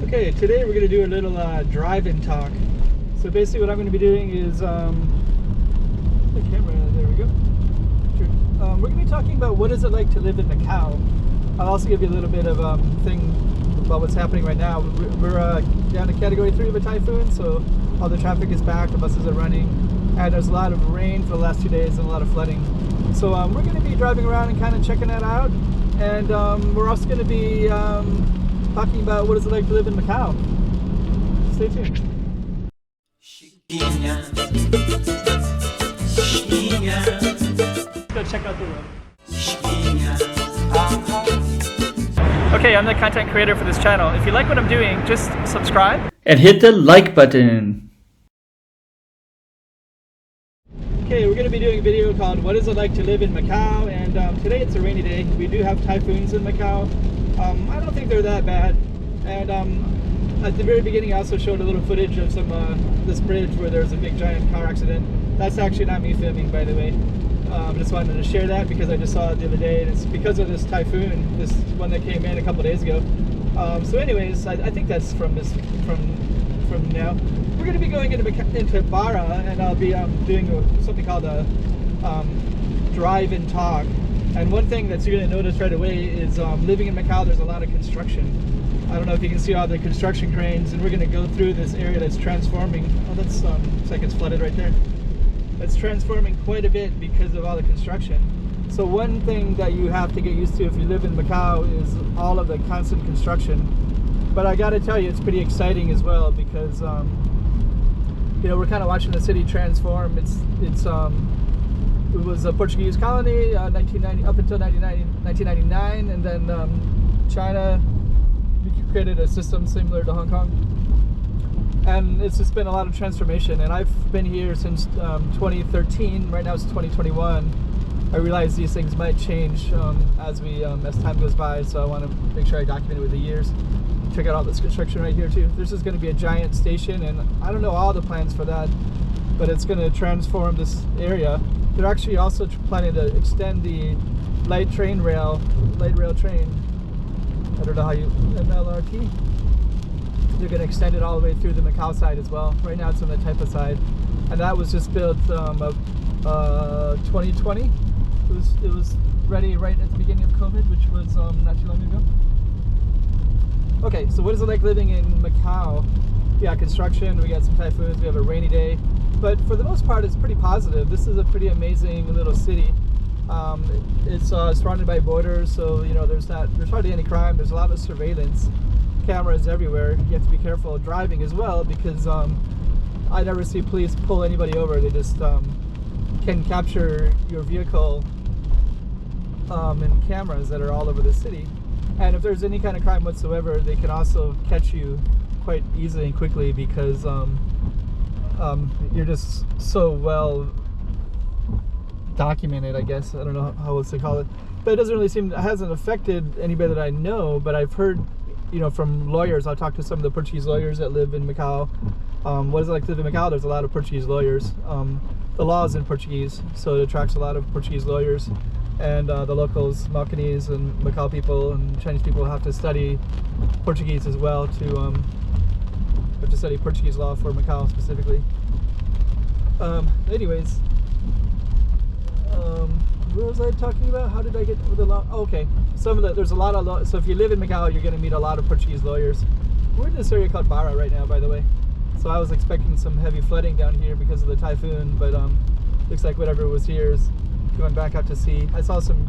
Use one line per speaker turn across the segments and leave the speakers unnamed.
Okay, today we're going to do a little drive-in talk. So basically what I'm going to be doing is, the camera, there we go. We're going to be talking about what is it like to live in Macau. I'll also give you a little bit of thing about what's happening right now. We're down to category 3 of a typhoon, so all the traffic is back, the buses are running, and there's a lot of rain for the last 2 days and a lot of flooding. So we're going to be driving around and kind of checking that out, and we're also going to be talking about what is it like to live in Macau. Stay tuned. Let's go check out the road. Okay, I'm the content creator for this channel. If you like what I'm doing, just subscribe and hit the like button. Okay, we're going to be doing a video called What is it like to live in Macau, and today it's a rainy day. We do have typhoons in Macau. I don't think they're that bad, and at the very beginning I also showed a little footage of some this bridge where there's a big giant car accident. That's actually not me filming, by the way. I just wanted to share that because I just saw it the other day, and it's because of this typhoon, this one that came in a couple days ago. So anyways, I think that's from now. We're going to be going into Barra, and I'll be doing something called a drive-in talk. And one thing that you're going to notice right away is living in Macau, there's a lot of construction. I don't know if you can see all the construction cranes, and we're going to go through this area that's transforming. Oh, that's looks like it's flooded right there. It's transforming quite a bit because of all the construction. So one thing that you have to get used to if you live in Macau is all of the constant construction. But I got to tell you, it's pretty exciting as well because you know, we're kind of watching the city transform. It was a Portuguese colony 1990 up until 1999, and then China created a system similar to Hong Kong. And it's just been a lot of transformation, and I've been here since 2013. Right now it's 2021. I realize these things might change as time goes by, so I want to make sure I document it with the years. Check out all this construction right here too. This is going to be a giant station, and I don't know all the plans for that, but it's going to transform this area. They're actually also planning to extend the light rail train. I don't know how you MLRT. They're going to extend it all the way through the Macau side as well. Right now it's on the Taipa side, and that was just built 2020. It was ready right at the beginning of COVID, which was not too long ago. Okay, so what is it like living in Macau? Yeah, construction. We got some typhoons. We have a rainy day, but for the most part, it's pretty positive. This is a pretty amazing little city. It's surrounded by borders, so you know there's hardly any crime. There's a lot of surveillance. Cameras everywhere. You have to be careful driving as well because I never see police pull anybody over. They just can capture your vehicle in cameras that are all over the city. And if there's any kind of crime whatsoever, they can also catch you quite easily and quickly because you're just so well documented, I guess. I don't know how else to call it. But it doesn't really seem, it hasn't affected anybody that I know, but I've heard, you know, from lawyers. I'll talk to some of the Portuguese lawyers that live in Macau. What is it like to live in Macau? There's a lot of Portuguese lawyers. The law is in Portuguese, so it attracts a lot of Portuguese lawyers. And the locals, Macanese and Macau people and Chinese people have to study Portuguese as well to study Portuguese law for Macau specifically. Anyways, what was I talking about? How did I get with the law? Oh, okay, there's a lot of law. So if you live in Macau, you're going to meet a lot of Portuguese lawyers. We're in this area called Barra right now, by the way. So I was expecting some heavy flooding down here because of the typhoon, but looks like whatever was here is going back out to sea. I saw some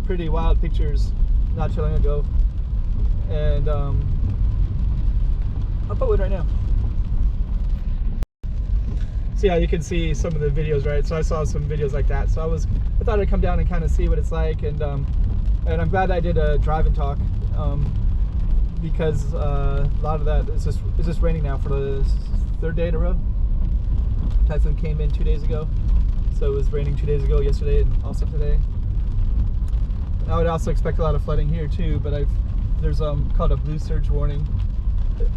pretty wild pictures not too long ago, and I'll put one right now. So yeah, you can see some of the videos, right? So I saw some videos like that. So I thought I'd come down and kind of see what it's like, and I'm glad I did a drive-in talk because a lot of that it's just raining now for the 3rd day in a row. Typhoon came in 2 days ago. So it was raining 2 days ago, yesterday, and also today. I would also expect a lot of flooding here too, but there's called a blue surge warning.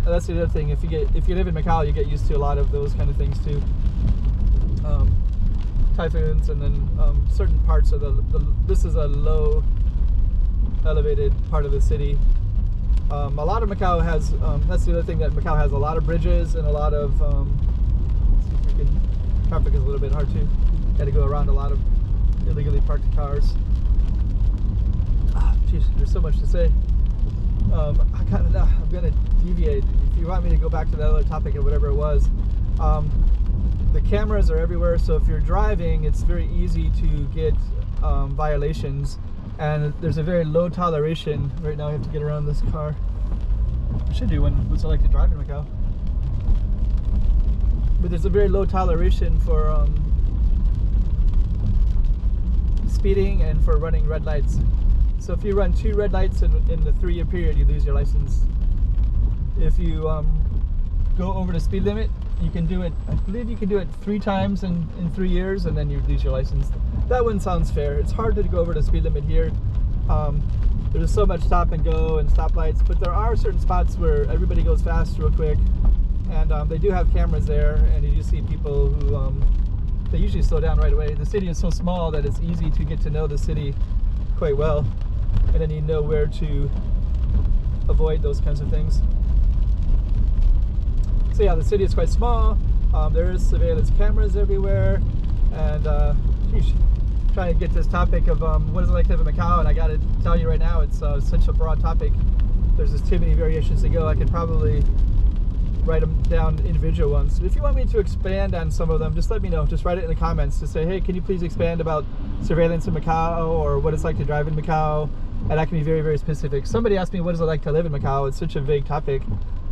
That's the other thing. If you live in Macau, you get used to a lot of those kind of things too. Typhoons, and then certain parts of this is a low elevated part of the city. A lot of Macau has, that's the other thing, that Macau has a lot of bridges and a lot of, let's see if we can, traffic is a little bit hard too. Got to go around a lot of illegally parked cars. Geez, there's so much to say. I'm gonna deviate. If you want me to go back to that other topic or whatever it was, the cameras are everywhere. So if you're driving, it's very easy to get violations, and there's a very low toleration. Right now, I have to get around this car. I should do one. What's it like to drive in Macau? But there's a very low toleration for speeding and for running red lights. So if you run 2 red lights in the 3-year period, you lose your license. If you go over the speed limit, you can do it, I believe you can do it 3 times in 3 years, and then you lose your license. That one sounds fair. It's hard to go over the speed limit here. There's so much stop and go and stoplights, but there are certain spots where everybody goes fast real quick, and they do have cameras there, and you do see people who, they usually slow down right away. The city is so small that it's easy to get to know the city quite well, and then you know where to avoid those kinds of things. So yeah, the city is quite small. There is surveillance cameras everywhere, and trying to get this topic of what is it like to live in Macau, and I got to tell you right now, it's such a broad topic. There's just too many variations to go. I could probably write them down individual ones. If you want me to expand on some of them, just let me know. Just write it in the comments to say, hey, can you please expand about surveillance in Macau, or what it's like to drive in Macau? And I can be very, very specific. Somebody asked me, what is it like to live in Macau? It's such a vague topic.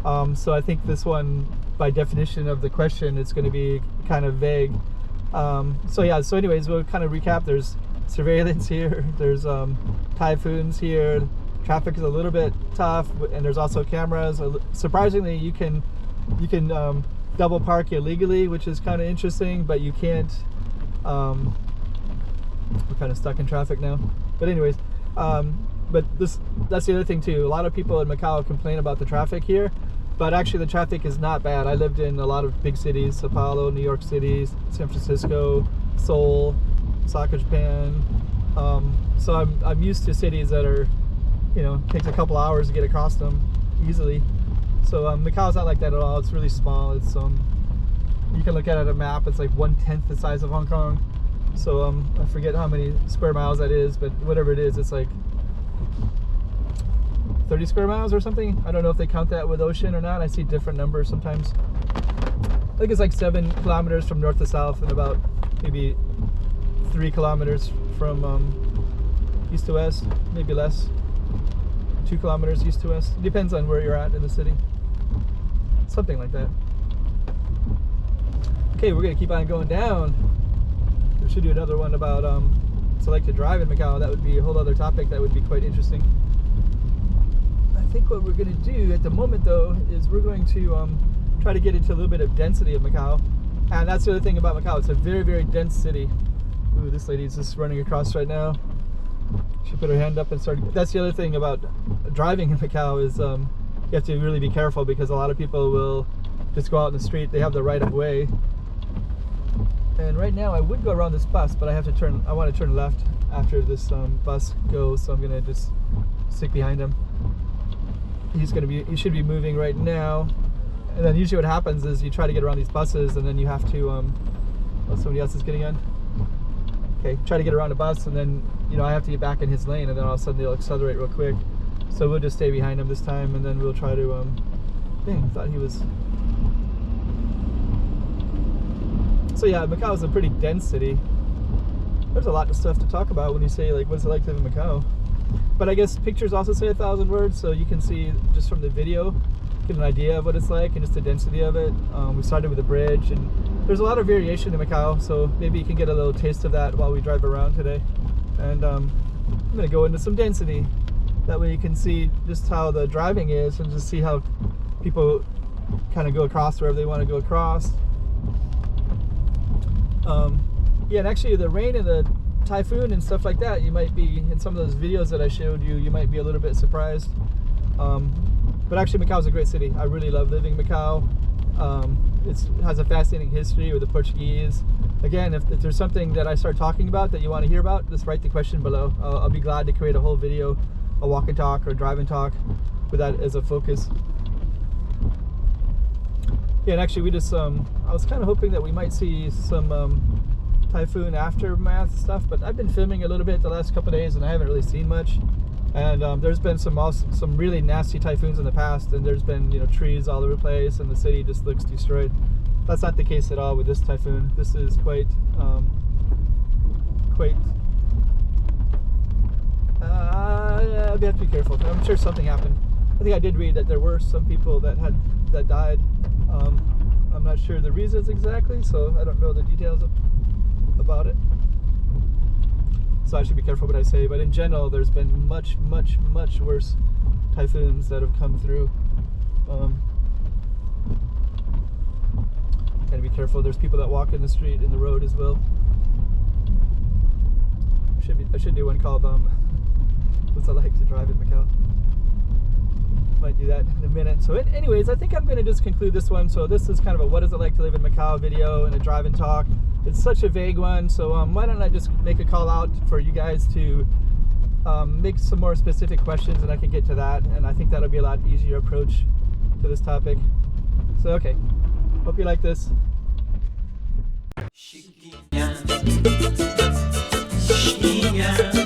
So I think this one, by definition of the question, it's going to be kind of vague. So yeah, so anyways, we'll kind of recap. There's surveillance here, there's typhoons here, traffic is a little bit tough, and there's also cameras. Surprisingly, you can double park illegally, which is kind of interesting, but you can't. We're kind of stuck in traffic now, but anyways, but that's the other thing too. A lot of people in Macau complain about the traffic here, but actually the traffic is not bad. I lived in a lot of big cities: Sao Paulo, New York City, San Francisco, Seoul, Osaka, Japan. So I'm used to cities that are, you know, takes a couple hours to get across them easily. So Macau's not like that at all. It's really small. It's you can look at it on a map. It's like 1/10 the size of Hong Kong. So I forget how many square miles that is, but whatever it is, it's like 30 square miles or something. I don't know if they count that with ocean or not. I see different numbers sometimes. I think it's like 7 kilometers from north to south, and about maybe 3 kilometers from east to west, maybe less. 2 kilometers east to west. It depends on where you're at in the city. Something like that. Okay, we're gonna keep on going down. We should do another one about what's it like to drive in Macau. That would be a whole other topic that would be quite interesting. I think what we're gonna do at the moment though is we're going to try to get into a little bit of density of Macau. And that's the other thing about Macau. It's a very, very dense city. Ooh, this lady's just running across right now. She put her hand up and started. That's the other thing about driving in Macau is you have to really be careful, because a lot of people will just go out in the street. They have the right of way. And right now I would go around this bus, but I have to turn. I want to turn left after this bus goes, so I'm gonna just stick behind him. He should be moving right now. And then usually what happens is you try to get around these buses, and then you have to. Oh, somebody else is getting on. Okay, try to get around a bus, and then I have to get back in his lane, and then all of a sudden they'll accelerate real quick. So we'll just stay behind him this time, and then we'll try to. Dang, I thought he was. So yeah, Macau is a pretty dense city. There's a lot of stuff to talk about when you say, like, what's it like to live in Macau? But I guess pictures also say 1,000 words, so you can see just from the video, get an idea of what it's like and just the density of it. We started with a bridge, and there's a lot of variation in Macau, so maybe you can get a little taste of that while we drive around today. And I'm gonna go into some density. That way you can see just how the driving is, and just see how people kind of go across wherever they want to go across. Yeah, and actually the rain and the typhoon and stuff like that, you might be, in some of those videos that I showed you, you might be a little bit surprised. But actually Macau is a great city. I really love living in Macau. It has a fascinating history with the Portuguese. Again, if there's something that I start talking about that you want to hear about, just write the question below. I'll be glad to create a whole video, a walk and talk or drive and talk with that as a focus. Yeah, and actually we just I was kind of hoping that we might see some typhoon aftermath stuff, but I've been filming a little bit the last couple of days and I haven't really seen much. And there's been some really nasty typhoons in the past, and there's been, you know, trees all over the place and the city just looks destroyed. That's not the case at all with this typhoon. This is quite we have to be careful. I'm sure something happened. I think I did read that there were some people that died. I'm not sure the reasons exactly, so I don't know the details about it. So I should be careful what I say. But in general, there's been much worse typhoons that have come through. Gotta be careful. There's people that walk in the street, in the road as well. I should do one called what's it like to drive in Macau. Might do that in a minute. So anyways, I think I'm going to just conclude this one. So this is kind of a what is it like to live in Macau video and a drive and talk. It's such a vague one, so why don't I just make a call out for you guys to make some more specific questions, and I can get to that, and I think that'll be a lot easier approach to this topic. So okay, hope you like this. Chiquinha, chiquinha.